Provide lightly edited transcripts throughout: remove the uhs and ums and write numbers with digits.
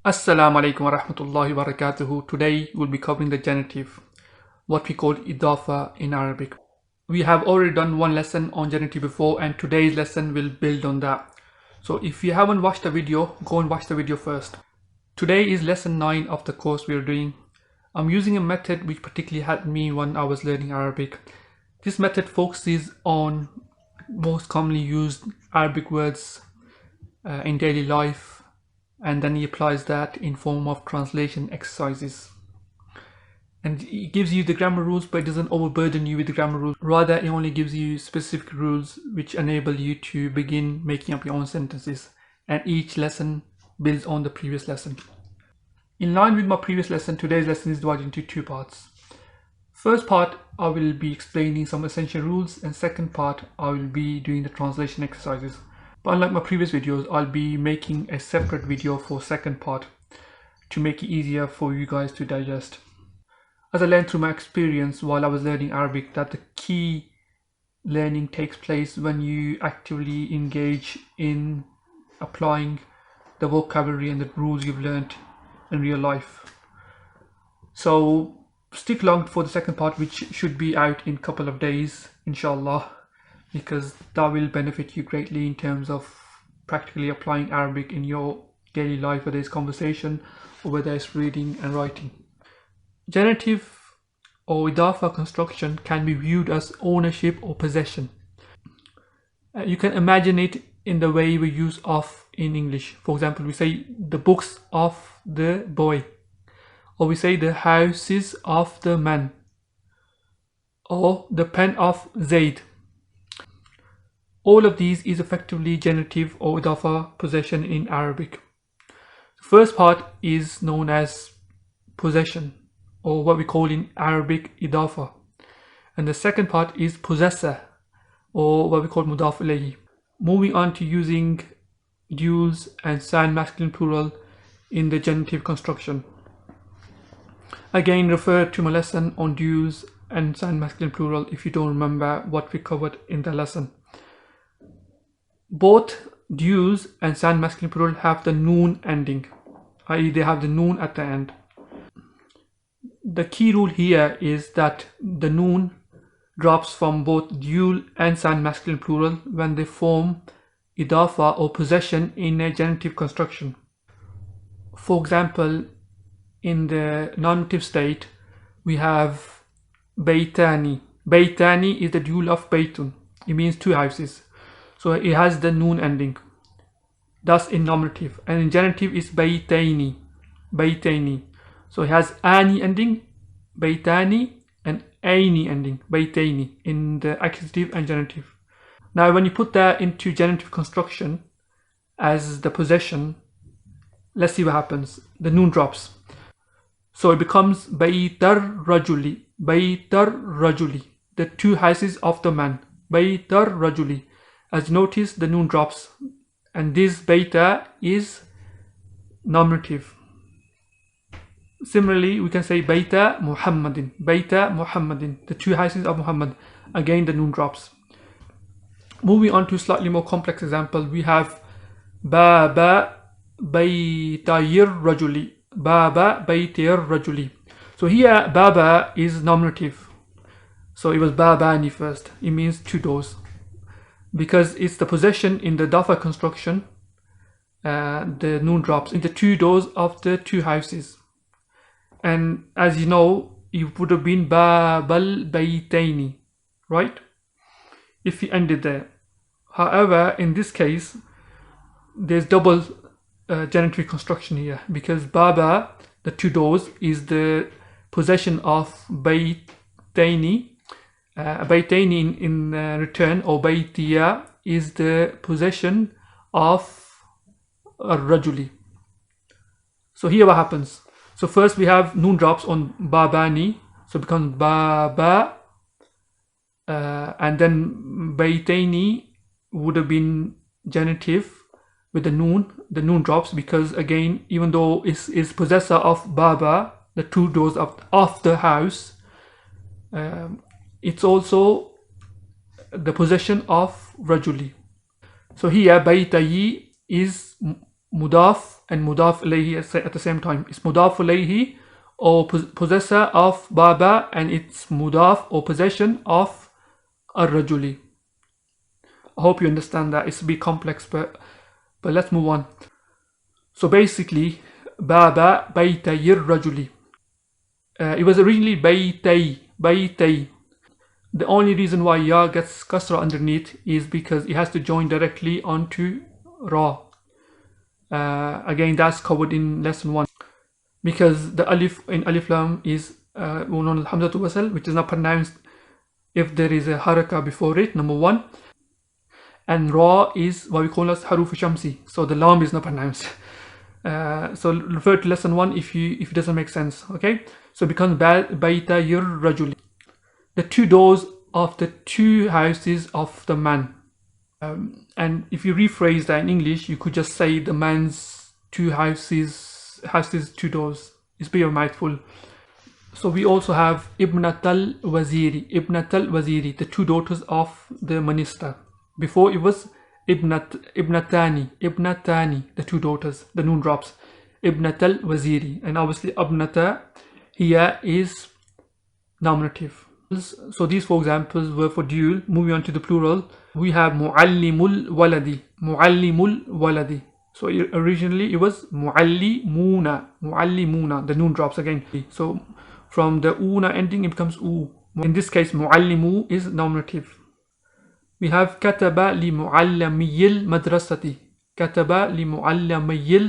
Assalamu alaikum wa rahmatullahi wa barakatuhu. Today we'll be covering the genitive, what we call Idafa in Arabic. We have already done one lesson on genitive before, and today's lesson will build on that. So if you haven't watched the video, go and watch the video first. Today is lesson 9 of the course we are doing. I'm using a method which particularly helped me when I was learning Arabic. This method focuses on most commonly used Arabic words in daily life, and then he applies that in form of translation exercises. And it gives you the grammar rules, but it doesn't overburden you with the grammar rules. Rather, it only gives you specific rules which enable you to begin making up your own sentences, and each lesson builds on the previous lesson. In line with my previous lesson, today's lesson is divided into two parts. First part, I will be explaining some essential rules, and second part, I will be doing the translation exercises. But unlike my previous videos, I'll be making a separate video for second part to make it easier for you guys to digest. As I learned through my experience while I was learning Arabic, that the key learning takes place when you actively engage in applying the vocabulary and the rules you've learned in real life. So stick along for the second part, which should be out in a couple of days, inshallah, because that will benefit you greatly in terms of practically applying Arabic in your daily life, whether it's conversation or whether it's reading and writing. Genitive or Idafa construction can be viewed as ownership or possession. You can imagine it in the way we use of in English. For example, we say the books of the boy, or we say the houses of the man, or the pen of Zaid. All of these is effectively genitive or Idafa possession in Arabic. The first part is known as possession, or what we call in Arabic Idafa, and the second part is possessor, or what we call mudaf ilayhi. Moving on to using duals and sign masculine plural in the genitive construction. Again, refer to my lesson on duals and sign masculine plural if you don't remember what we covered in the lesson. Both duals and sign masculine plural have the noon ending, i.e. they have the noon at the end. The key rule here is that the noon drops from both dual and sign masculine plural when they form Idafa or possession in a genitive construction. For example, in the nominative state, we have Baytani. Baytani is the dual of Baytun. It means two houses. So it has the noon ending. Thus in nominative. And in genitive is Baytaini. Baytaini. So it has Ani ending, Baytani, and Aini ending, Baytaini, in the accusative and genitive. Now when you put that into genitive construction as the possession, let's see what happens. The noon drops. So it becomes Baytar Rajuli. Baytar Rajuli. The two houses of the man. Baytar Rajuli. As you notice, the noon drops, and this Bayta is nominative. Similarly, we can say Bayta Muhammadin. Bayta Muhammadin. The two houses of Muhammad. Again, the noon drops. Moving on to a slightly more complex example, we have Baba Baytayir Rajuli. Baba Baytayir Rajuli. So here, Baba is nominative. So it was Babani first. It means two doors. Because it's the possession in the Dafa construction, the noon drops in the two doors of the two houses. And as you know, it would have been Babal Baytaini, right? If you ended there. However, in this case, there's double genitive construction here, because Baba, the two doors, is the possession of Baytaini. Baytaini in return, or Baytiya, is the possession of Rajuli. So here what happens? So first we have noon drops on Babani, so it becomes Baba, and then Baytaini would have been genitive with the noon drops, because again, even though it is possessor of Baba, the two doors of the house, it's also the possession of Rajuli. So here Baytayi is mudaf and mudaf ilayhi at the same time. It's mudaf ilayhi or possessor of baba, and it's mudaf or possession of ar-rajuli. I hope you understand that. It's a bit complex, but let's move on. So basically, baba baytayir rajuli. It was originally baytay. The only reason why ya gets kasra underneath is because it has to join directly onto ra. Again, that's covered in lesson 1. Because the alif in alif lam is hamzatu wasl, which is not pronounced if there is a haraka before it, number 1. And ra is what we call as haruf shamsi, so the lam is not pronounced. So refer to lesson 1 if it doesn't make sense. Okay, so it becomes baita yir rajuli, the 2 doors of the 2 houses of the man. And if you rephrase that in English, you could just say the man's 2 houses has these 2 doors. It's be a mouthful. So we also have ibnatal waziri, the 2 daughters of the minister. Before it was ibnatani, the 2 daughters. The noon drops. Ibnatal waziri, and obviously abnata here is nominative. So these 4 examples were for dual. Moving on to the plural, we have muallimul waladi. So originally it was muallimuna, the noon drops again. So from the una ending it becomes u. In this case muallimu is nominative. We have kataba li muallamiyil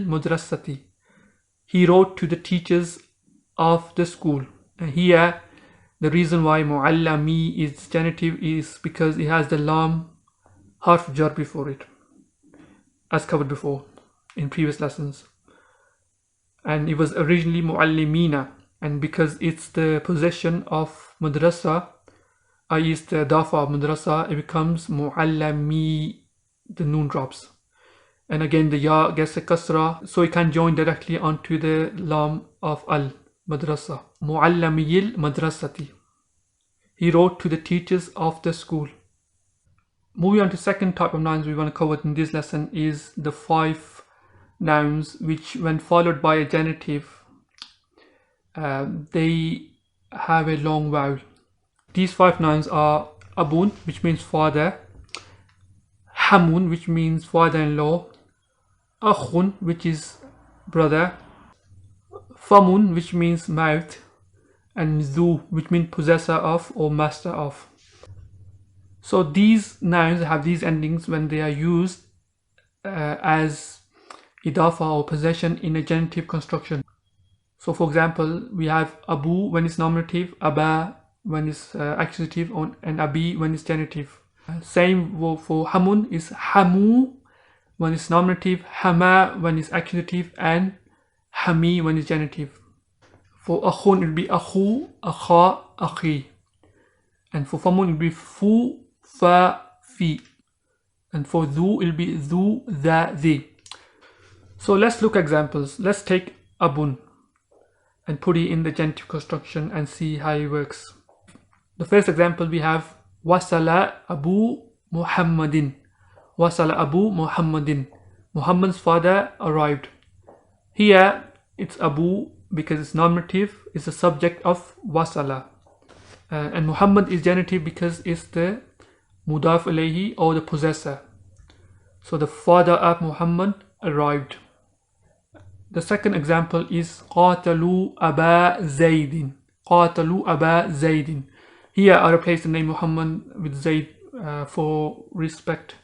madrasati. He wrote to the teachers of the school. And here the reason why muallami is genitive is because it has the lam harf jar before it, as covered before in previous lessons. And it was originally muallimina, and because it's the possession of madrasa, i.e. the Idafa of madrasa, it becomes muallami, the noon drops. And again the ya gets a kasra, so it can join directly onto the lam of al madrasa. Muallamiyil madrasati. He wrote to the teachers of the school. Moving on to second type of nouns we want to cover in this lesson is the 5 nouns which, when followed by a genitive, they have a long vowel. These 5 nouns are abun, which means father, hamun, which means father-in-law, akhun, which is brother, famun, which means mouth, and zu, which means possessor of or master of. So these nouns have these endings when they are used as idafa or possession in a genitive construction. So for example, we have abu when it's nominative, aba when it's accusative, and abi when it's genitive. Same for hamun is hamu when it's nominative, hama when it's accusative, and hami when it's genitive. For akhun it will be akhu, akha, akhi. And for famun it will be fu, fa, fi. And for dhu it will be dhu, dha, thi. So let's look at examples. Let's take abun and put it in the genitive construction and see how it works. The first example we have wasala abu muhammadin. Wasala abu muhammadin. Muhammad's father arrived. Here it's abu because it's nominative, it's the subject of wasala. And Muhammad is genitive because it's the mudaf ilayhi or the possessor. So the father of Muhammad arrived. The second example is qatalu aba zaydin. Qatalu aba zaydin. Here I replace the name Muhammad with Zayd for respect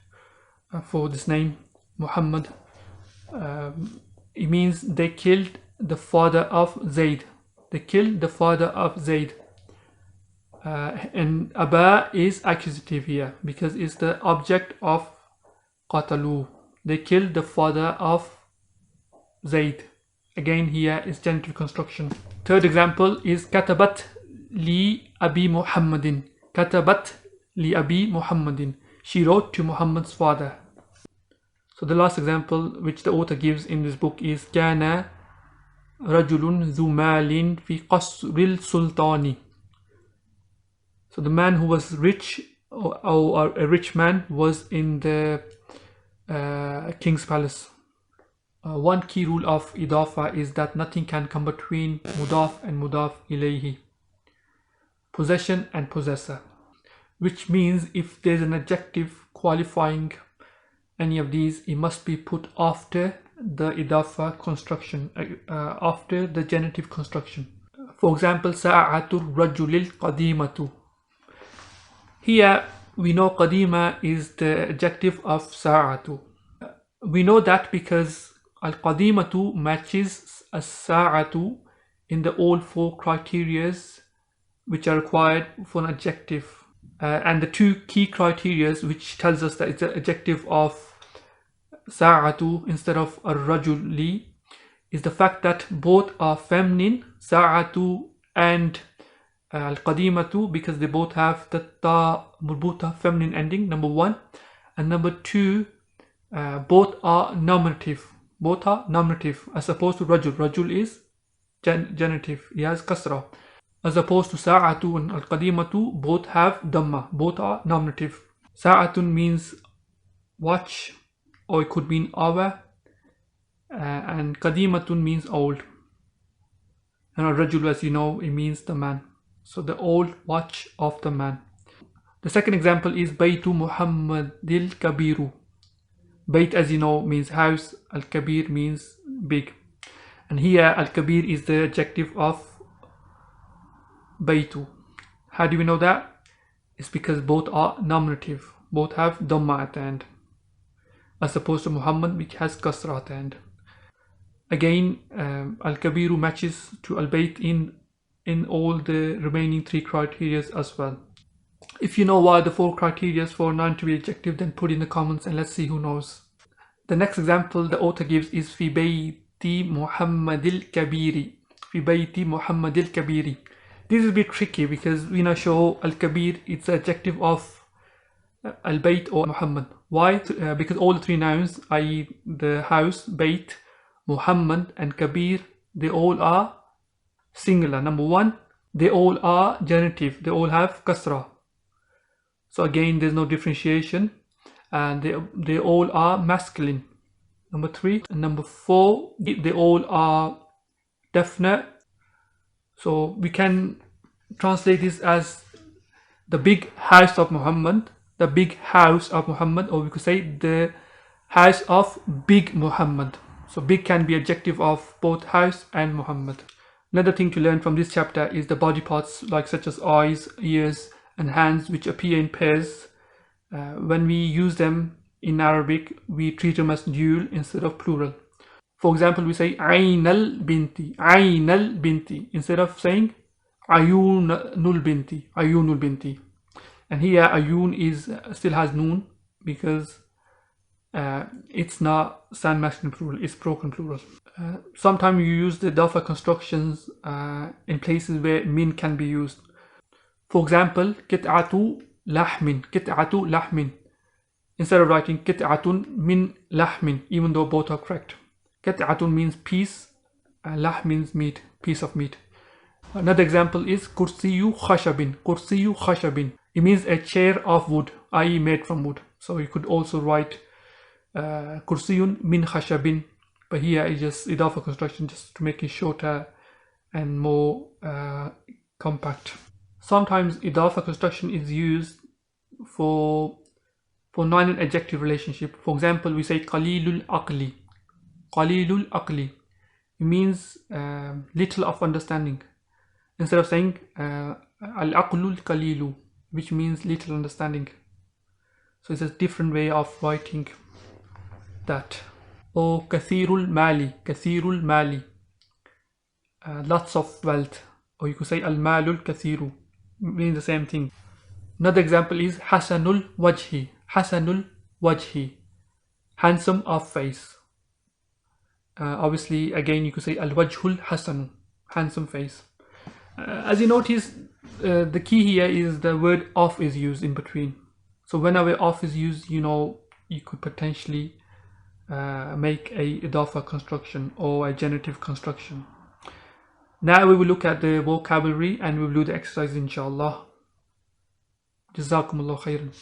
for this name Muhammad. It means they killed the father of Zayd. They killed the father of Zayd. And aba is accusative here because it's the object of qatalu. They killed the father of Zayd. Again here is genitive construction. Third example is katabat li abi Muhammadin. Katabat li abi Muhammadin. She wrote to Muhammad's father. So the last example which the author gives in this book is kana rajulun dhu malin fi qasril sultani. So the man who was rich, or a rich man, was in the king's palace. One key rule of Idafa is that nothing can come between mudaf and mudaf ilayhi, possession and possessor, which means if there's an adjective qualifying any of these, it must be put after the Idafa construction, after the genitive construction. For example, sa'atul rajulil qadimatu. Here we know qadima is the adjective of sa'atu. We know that because al-qadimatu matches as-sa'atu in the all four criterias which are required for an adjective. And the two key criterias which tells us that it's an adjective of sa'atu instead of ar-rajuli is the fact that both are feminine, sa'atu and al-qadimatu, because they both have the ta murbuta feminine ending, number one. And number two, both are nominative. Both are nominative as opposed to rajul. Rajul is genitive, he has kasra. As opposed to sa'atu and al-qadimatu, both have dhamma. Both are nominative. Sa'atun means watch, or it could mean hour, and qadimatun means old. And al-rajul, as you know, it means the man. So the old watch of the man. The second example is Baytu Muhammadil Kabiru. Bayt, as you know, means house. Al-Kabir means big. And here Al-Kabir is the adjective of Baytu. How do we know that? It's because both are nominative. Both have Dhamma at the end, as opposed to Muhammad, which has Kasra at the end. Again, Al-Kabiru matches to Al-Bayt in all the remaining three criteria as well. If you know what are the four criteria for a noun to be adjective, then put in the comments and let's see who knows. The next example the author gives is Fi Bayti Muhammadil Kabiri. Fi Bayti Muhammadil Kabiri. This is a bit tricky because we now show Al-Kabir, it's the adjective of Al-Bayt or Muhammad. Why? Because all the three nouns, i.e. the house, Bayt, Muhammad and Kabir, they all are singular. Number one, they all are genitive. They all have kasra. So again, there's no differentiation, and they all are masculine. Number three. And number four, they all are definite. So we can translate this as the big house of Muhammad, the big house of Muhammad, or we could say the house of big Muhammad. So big can be adjective of both house and Muhammad. Another thing to learn from this chapter is the body parts like such as eyes, ears and hands, which appear in pairs. When we use them in Arabic, we treat them as dual instead of plural. For example, we say Aynal binti, Aynal binti, instead of saying Ayunul binti, Ayunul binti. And here Ayun is still has noon because it's not sound masculine plural, it's broken plural. Sometimes you use the Idafa constructions in places where min can be used. For example, kit'atu lahmin, kit'atu lahmin. Instead of writing kit'atun min lahmin, even though both are correct. Kit'atun means piece, lah means meat, piece of meat. Another example is kursiyu khashabin, kursiyu khashabin. It means a chair of wood, i.e. made from wood. So you could also write kursiyun min khashabin, but here is just Idafa construction just to make it shorter and more compact. Sometimes Idafa construction is used for noun and adjective relationship. For example, we say qalilul aqli, qalilul aqli. It means little of understanding. Instead of saying al-aqlul qalilu, which means little understanding. So it's a different way of writing that. Or kathirul mali, kathirul mali, lots of wealth. Or you could say al-malul kathiru, means the same thing. Another example is hasanul wajhi, hasanul wajhi, handsome of face. Obviously, again, you could say al-wajhul hasanu, handsome face. As you notice, the key here is the word of is used in between. So whenever of is used, you know, you could potentially make a Idafa construction or a genitive construction. Now we will look at the vocabulary and we will do the exercise inshallah. Jazakumullah khairan.